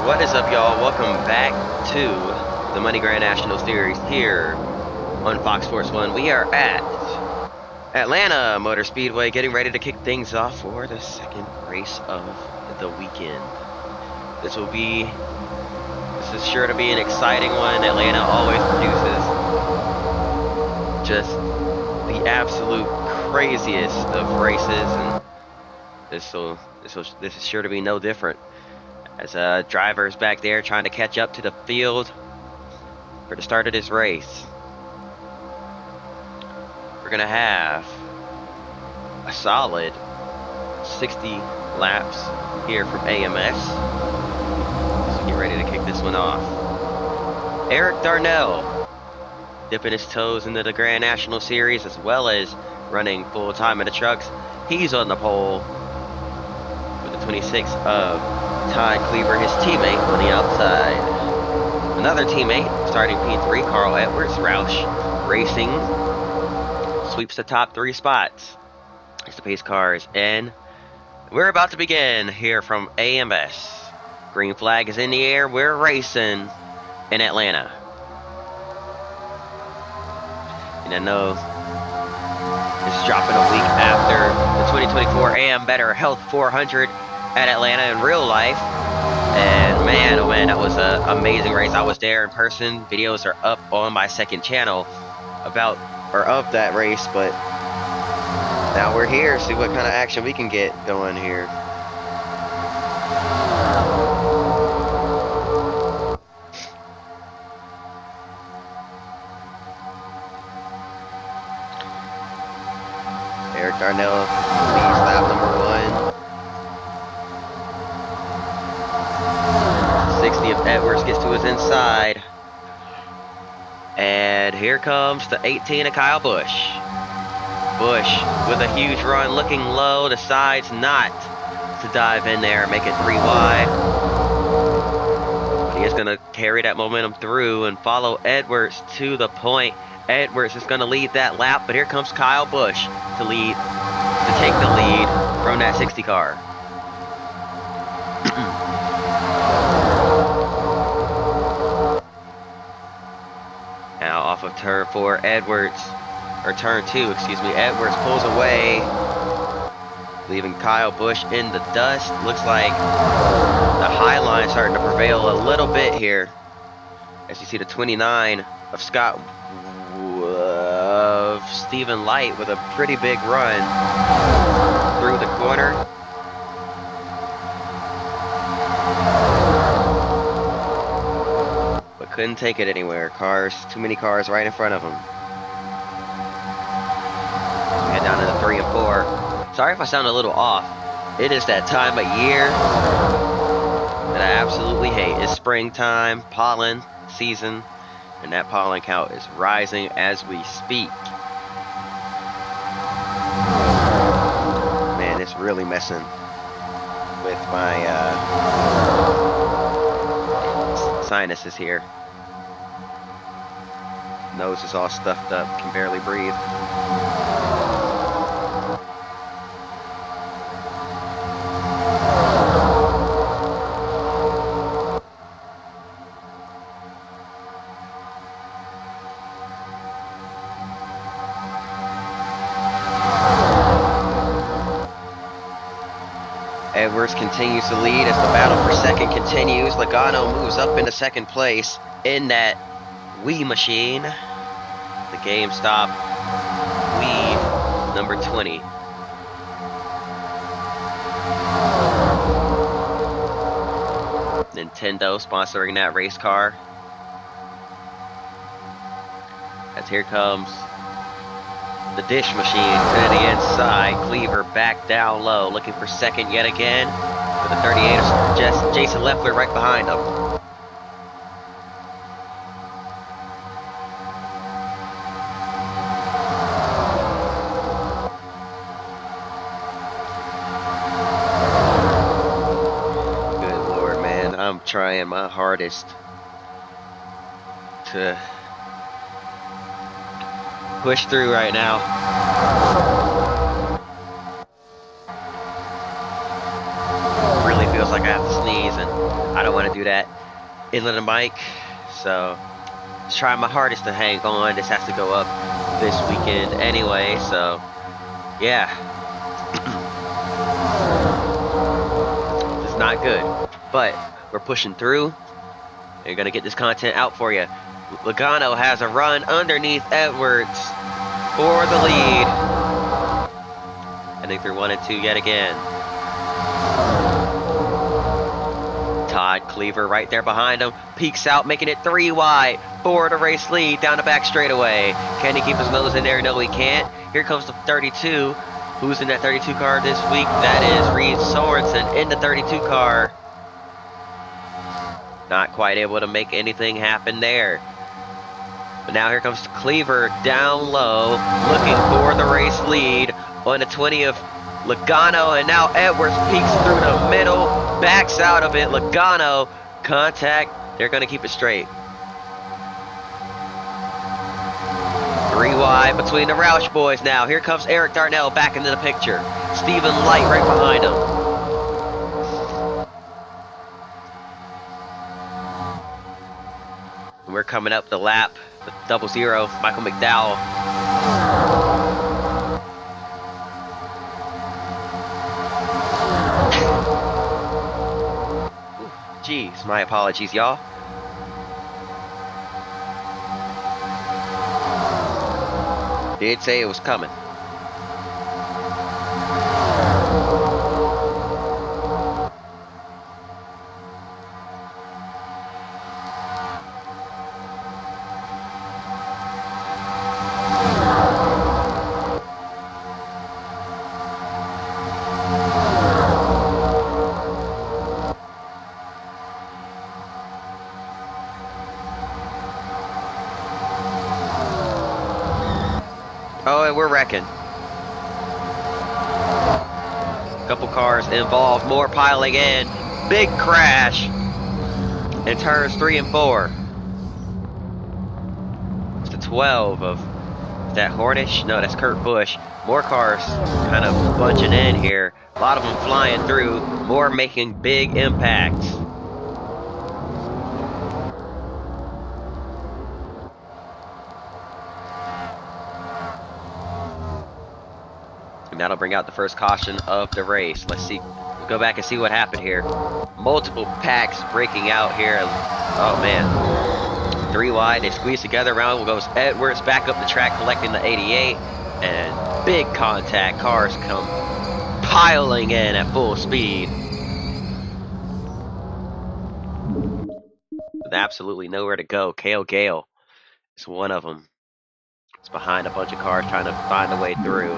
What is up, y'all? Welcome back to the Money Grand National Series here on Fox Sports 1. We are at Atlanta Motor Speedway getting ready to kick things off for the second race of the weekend. This is sure to be an exciting one. Atlanta always produces just the absolute craziest of races, and this is sure to be no different. As drivers back there trying to catch up to the field for the start of this race. We're gonna have a solid 60 laps here from AMS. So get ready to kick this one off. Eric Darnell dipping his toes into the Grand National Series as well as running full time in the trucks. He's on the pole with the 26 of Todd Cleaver, his teammate, on the outside. Another teammate, starting P3, Carl Edwards, Roush Racing, sweeps the top 3 spots. As the pace car is in. We're about to begin here from AMS. Green flag is in the air. We're racing in Atlanta. And I know it's dropping a week after the 2024 AM Better Health 400 at Atlanta in real life, and man, oh man, that was an amazing race. I was there in person. Videos are up on my second channel of that race, but now we're here. See what kind of action we can get going here. Eric Darnell leads lap number 1. 60 of Edwards gets to his inside. And here comes the 18 of Kyle Busch. Busch with a huge run, looking low, decides not to dive in there and make it 3 wide. But he is going to carry that momentum through and follow Edwards to the point. Edwards is going to lead that lap, but here comes Kyle Busch to take the lead from that 60 car. Now off of turn 4, turn 2, excuse me, Edwards pulls away, leaving Kyle Busch in the dust. Looks like the high line starting to prevail a little bit here. As you see the 29 of Stephen Light with a pretty big run through the corner. But couldn't take it anywhere. Too many cars right in front of him. Head down to the 3 and 4. Sorry if I sound a little off. It is that time of year that I absolutely hate. It's springtime, pollen season, and that pollen count is rising as we speak. Man, it's really messing with my sinuses here. Nose is all stuffed up, can barely breathe. Edwards continues to lead as the battle for second continues. Logano moves up into second place in that Wii machine. The GameStop Wii number 20. Nintendo sponsoring that race car. As here comes the dish machine to the inside. Cleaver back down low, looking for second yet again. For the 38 of Jason Leffler right behind him. Good Lord, man. I'm trying my hardest to push through right now. Really feels like I have to sneeze. season. I don't want to do that inland of Mike, so just trying my hardest to hang on. This has to go up this weekend anyway, so yeah. It's not good, but we're pushing through. You're gonna get this content out for you. Logano has a run underneath Edwards for the lead. Heading through 1 and 2 yet again. Todd Cleaver right there behind him. Peeks out, making it 3 wide for the race lead down the back straightaway. Can he keep his nose in there? No, he can't. Here comes the 32. Who's in that 32 car this week? That is Reed Sorensen in the 32 car. Not quite able to make anything happen there. But now here comes Cleaver down low, looking for the race lead on the 20 of Logano, and now Edwards peeks through the middle, backs out of it. Logano, contact, they're going to keep it straight. 3 wide between the Roush boys now. Here comes Eric Darnell back into the picture. Stephen Light right behind him. We're coming up the lap, the 00, Michael McDowell. Jeez, my apologies, y'all. Did say it was coming. Oh, and we're wrecking. Couple cars involved, more piling in. Big crash in turns 3 and 4. It's the 12 of, is that Hornish? No, that's Kurt Busch. More cars kind of bunching in here. A lot of them flying through, more making big impacts. That'll bring out the first caution of the race. Let's see. We'll go back and see what happened here. Multiple packs breaking out here. Oh, man. 3 wide. They squeeze together. Around goes Edwards back up the track collecting the 88. And big contact. Cars come piling in at full speed. With absolutely nowhere to go. Cale Gale is one of them. It's behind a bunch of cars trying to find a way through.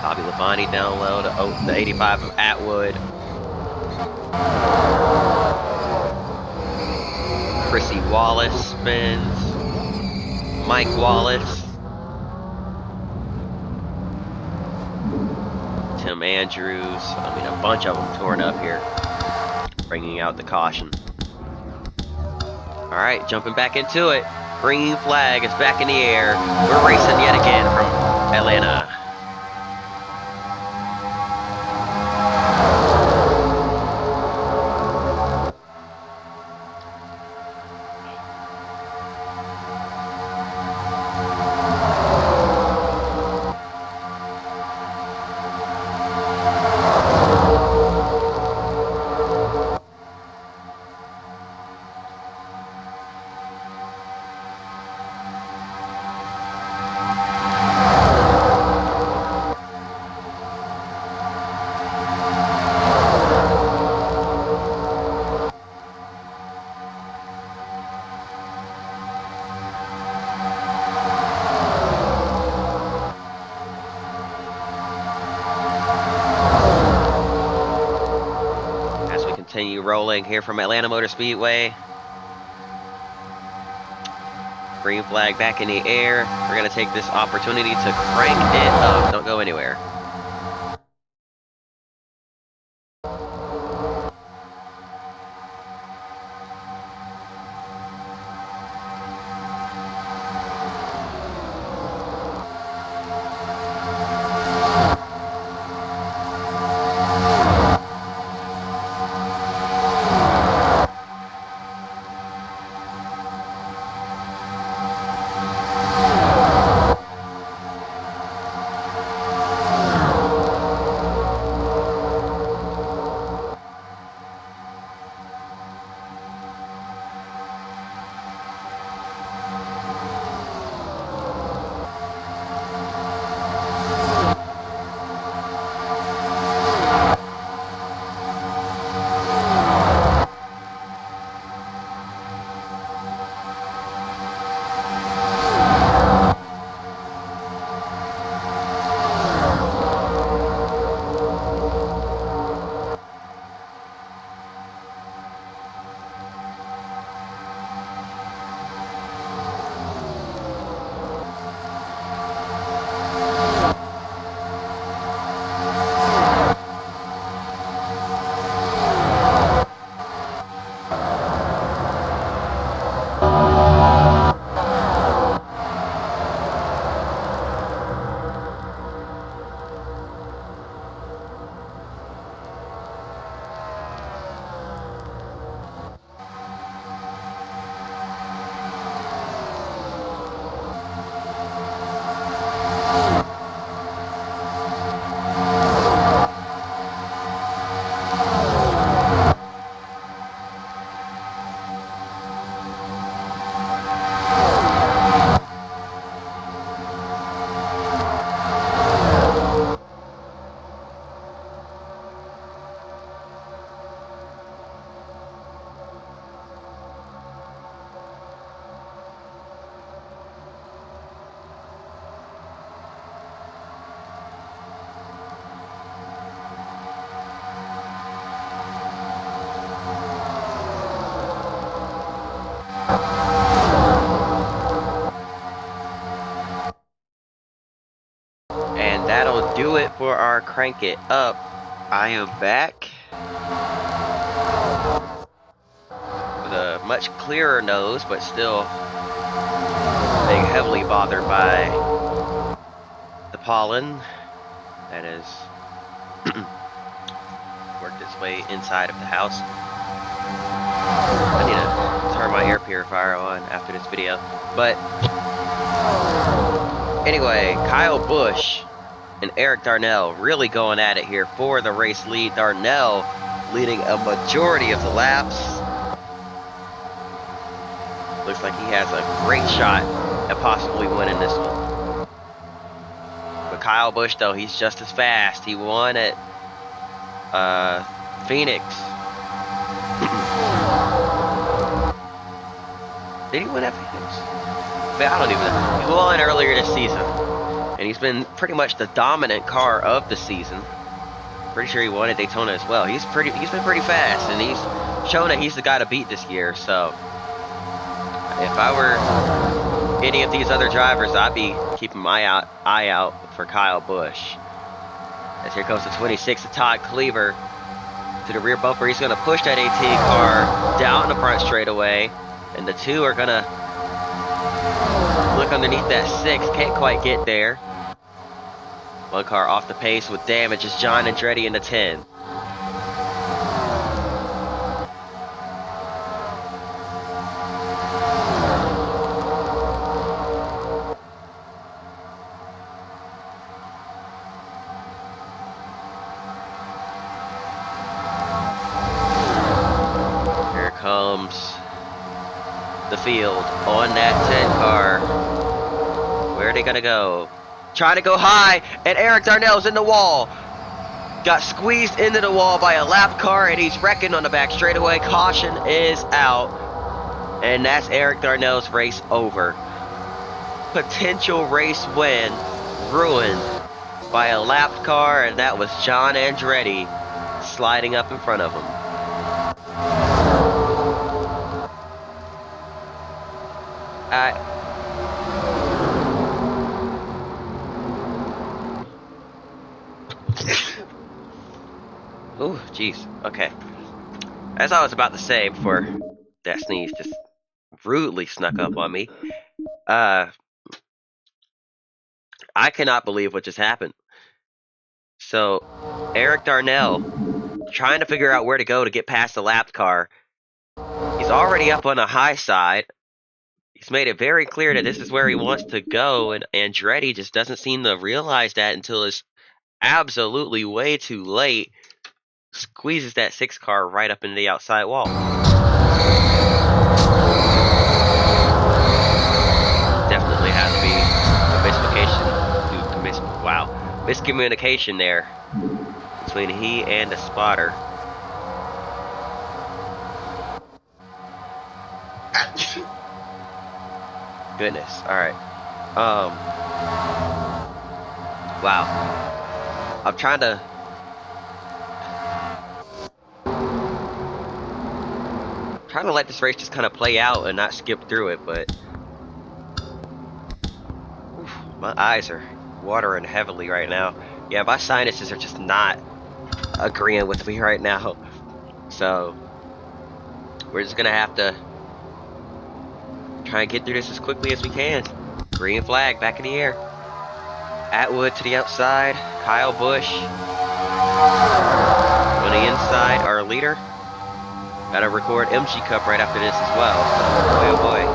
Bobby Labonte down low, the 85 of Atwood. Chrissy Wallace spins. Mike Wallace. Tim Andrews. I mean, a bunch of them torn up here. Bringing out the caution. All right, jumping back into it. Green flag is back in the air. We're racing yet again from Atlanta. Continue rolling here from Atlanta Motor Speedway. Green flag back in the air. We're going to take this opportunity to crank it up. Don't go anywhere. crank it up. I am back with a much clearer nose, but still being heavily bothered by the pollen that has worked its way inside of the house. I need to turn my air purifier on after this video. But anyway, Kyle Busch and Eric Darnell really going at it here for the race lead. Darnell leading a majority of the laps. Looks like he has a great shot at possibly winning this one. But Kyle Busch, though, he's just as fast. He won at Phoenix. Did he win at Phoenix? I don't even know. He won earlier this season. And he's been pretty much the dominant car of the season. Pretty sure he won at Daytona as well. He's been pretty fast, and he's shown that he's the guy to beat this year. So if I were any of these other drivers, I'd be keeping my eye out for Kyle Busch. As here comes the 26 of Todd Cleaver to the rear bumper. He's going to push that 18 car down the front straightaway, and the two are going to look underneath that 6. Can't quite get there. One car off the pace with damage is John Andretti in the 10. Here comes the field on that 10 car. Where are they gonna go? Trying to go high, and Eric Darnell's in the wall. Got squeezed into the wall by a lap car, and he's wrecking on the back straightaway. Caution is out, and that's Eric Darnell's race over. Potential race win ruined by a lap car, and that was John Andretti sliding up in front of him. Oh, jeez. Okay. As I was about to say before that sneeze just rudely snuck up on me, I cannot believe what just happened. So, Eric Darnell trying to figure out where to go to get past the lap car. He's already up on the high side. He's made it very clear that this is where he wants to go, and Andretti just doesn't seem to realize that until it's absolutely way too late. Squeezes that 6 car right up into the outside wall. Definitely has to be a miscommunication there between he and the spotter. Goodness. Alright. Wow. I'm trying to let this race just kind of play out and not skip through it, but my eyes are watering heavily right now. Yeah, my sinuses are just not agreeing with me right now. So we're just gonna have to try and get through this as quickly as we can. Green flag back in the air. Atwood to the outside. Kyle Busch on the inside, our leader. Gotta record MG Cup right after this as well. Boy, oh boy.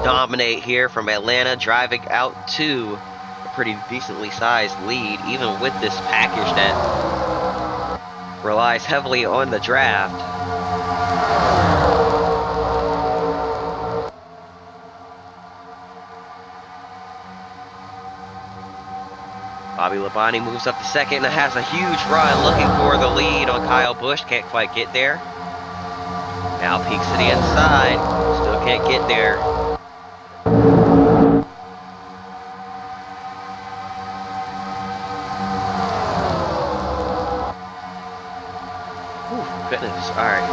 Dominate here from Atlanta, driving out to a pretty decently sized lead, even with this package that relies heavily on the draft. Bobby Labonte moves up to second and has a huge run looking for the lead on Kyle Busch. Can't quite get there. Now peeks to the inside. Still can't get there. Whew, goodness. Alright.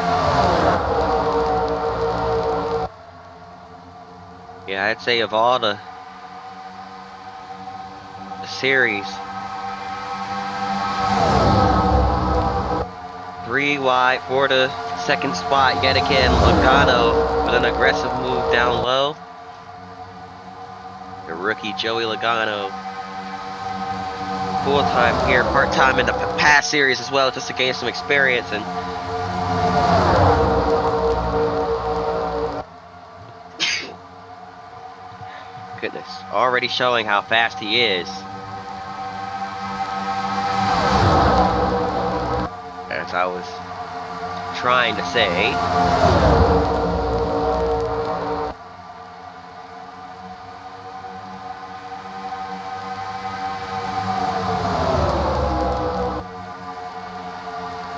Yeah, I'd say of all the series, 3 wide for the second spot yet again. Logano with an aggressive move down low. The rookie Joey Logano, full time here, part time in the past series as well, just to gain some experience. And goodness, already showing how fast he is. As I was trying to say,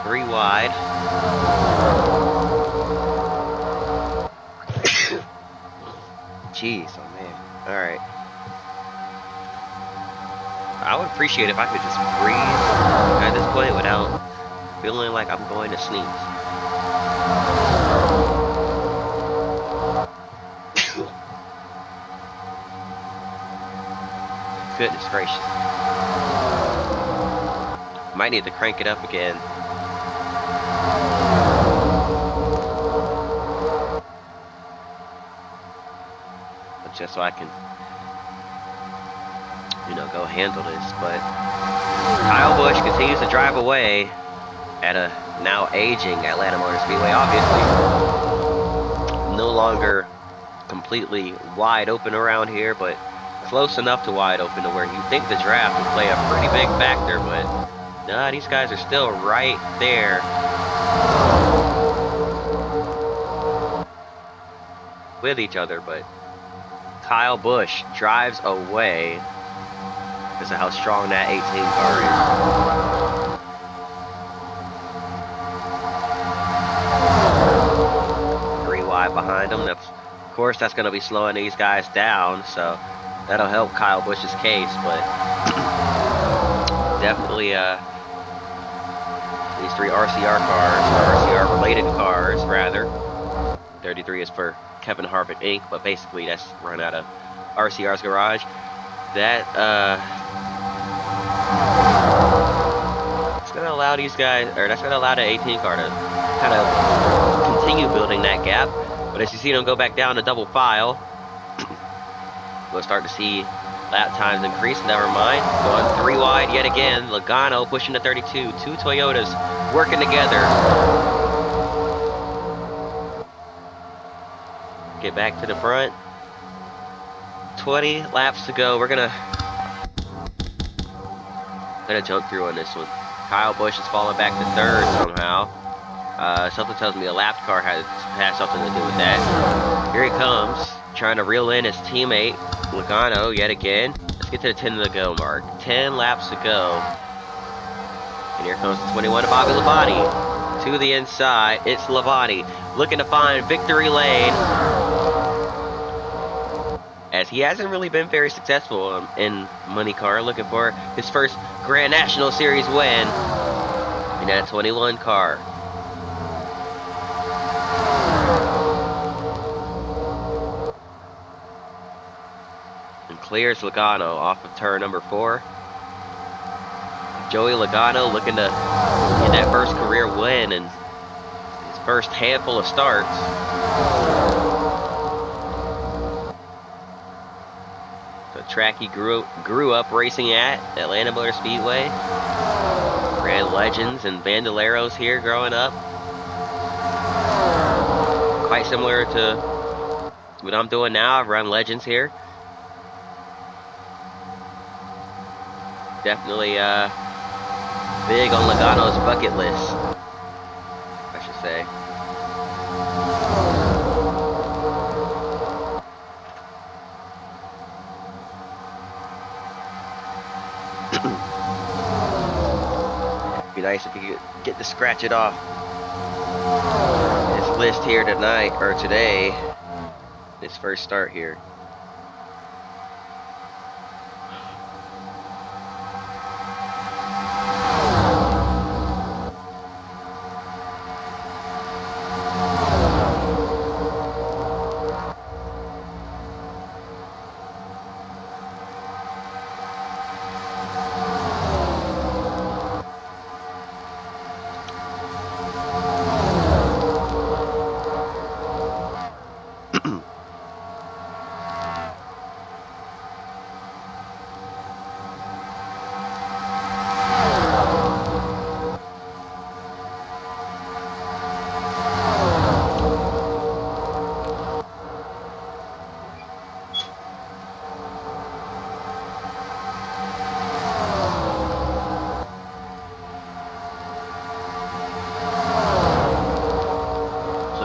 3 wide. Jeez, oh man. Alright. I would appreciate if I could just breathe at this point without feeling like I'm going to sneeze. Goodness gracious. Might need to crank it up again. Just so I can, you know, go handle this. But Kyle Busch continues to drive away at a now aging Atlanta Motor Speedway. Obviously, no longer completely wide open around here, but close enough to wide open to where you think the draft would play a pretty big factor. But nah, these guys are still right there with each other. But Kyle Busch drives away because of how strong that 18 car is. 3 wide behind him. Of course, that's going to be slowing these guys down, so that'll help Kyle Busch's case. But definitely these 3 RCR cars, or RCR related cars rather. 33 is for Kevin Harvick Inc., but basically that's run out of RCR's garage. That it's gonna allow these guys, or that's gonna allow the 18 car to kind of continue building that gap. But as you see them go back down to double file, we'll start to see lap times increase. Never mind, going 3 wide yet again. Logano pushing to 32. 2 Toyotas working together. Get back to the front. 20 laps to go. We're gonna jump through on this one. Kyle Busch is falling back to 3rd somehow. Something tells me a lapped car has something to do with that. Here he comes, trying to reel in his teammate Logano yet again. Let's get to the 10 to go mark. 10 laps to go. And here comes the 21 of Bobby Labonte. To the inside, it's Labonte looking to find victory lane, as he hasn't really been very successful in MXNEYCAR, looking for his first Grand National Series win in that 21 car. And clears Logano off of turn number 4. Joey Logano looking to get that first career win and his first handful of starts. The track he grew up racing at, Atlanta Motor Speedway. Ran Legends and Bandoleros here growing up. Quite similar to what I'm doing now. I've run Legends here. Definitely big on Logano's bucket list, I should say. nice if you could get to scratch it off his list here tonight or today. His first start here.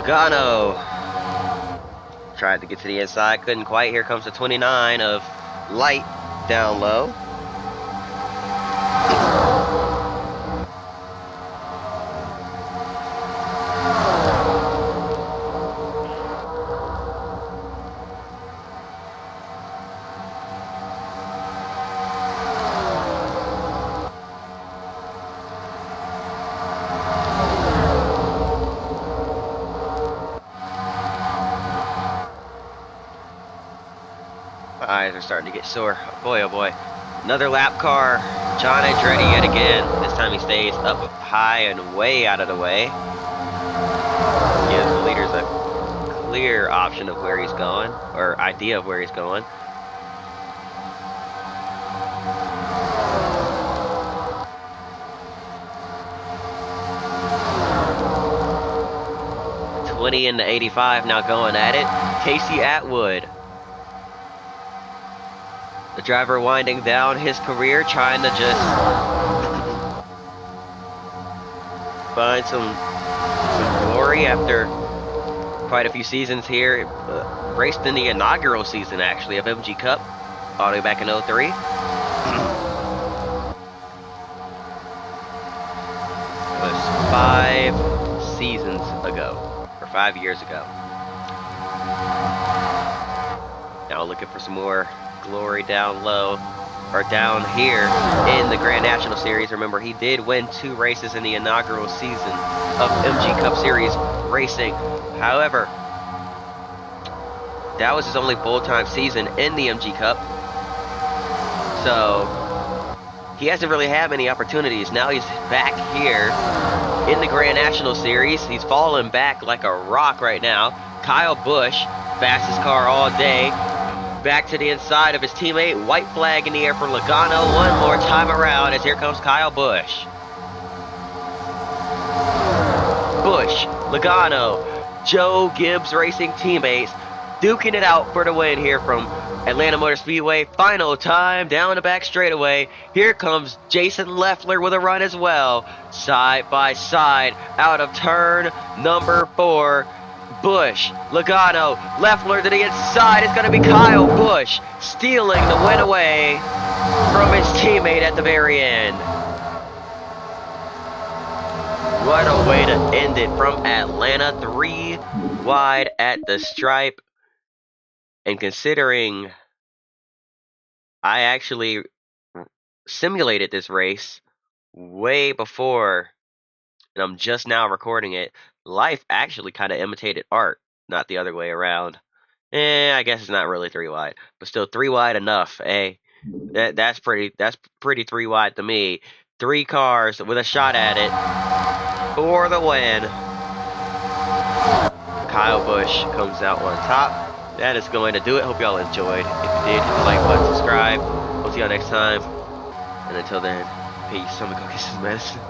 Logano tried to get to the inside, couldn't quite. Here comes the 29 of Light down low. My eyes are starting to get sore. Boy, oh boy. Another lap car. John Andretti yet again. This time he stays up high and way out of the way. Gives the leaders a clear option of where he's going, or idea of where he's going. The 20 and the 85 now going at it. Casey Atwood. The driver winding down his career, trying to just find some glory after quite a few seasons here. Raced in the inaugural season, actually, of MG Cup, all the way back in 03. It was 5 seasons ago, or 5 years ago. Now looking for some more glory down low, or down here in the Grand National Series. Remember, he did win 2 races in the inaugural season of MG Cup Series racing. However, that was his only full-time season in the MG Cup, so he hasn't really had many opportunities. Now he's back here in the Grand National Series. He's falling back like a rock right now. Kyle Busch, fastest car all day, back to the inside of his teammate. White flag in the air for Logano one more time around, as here comes Kyle Busch. Busch, Logano, Joe Gibbs Racing teammates duking it out for the win here from Atlanta Motor Speedway. Final time down the back straightaway. Here comes Jason Leffler with a run as well. Side by side out of turn number 4. Busch, Logano, Leffler to the inside. It's going to be Kyle Busch stealing the win away from his teammate at the very end. What a way to end it from Atlanta. 3 wide at the stripe. And considering I actually simulated this race way before, and I'm just now recording it, life actually kind of imitated art, not the other way around. I guess it's not really 3 wide, but still 3 wide enough. That's pretty 3 wide to me. 3 cars with a shot at it for the win. Kyle Busch comes out on top. That is going to do it. Hope y'all enjoyed. If you did, hit the like button, subscribe. We'll see y'all next time. And until then, peace. I'm gonna go get some medicine.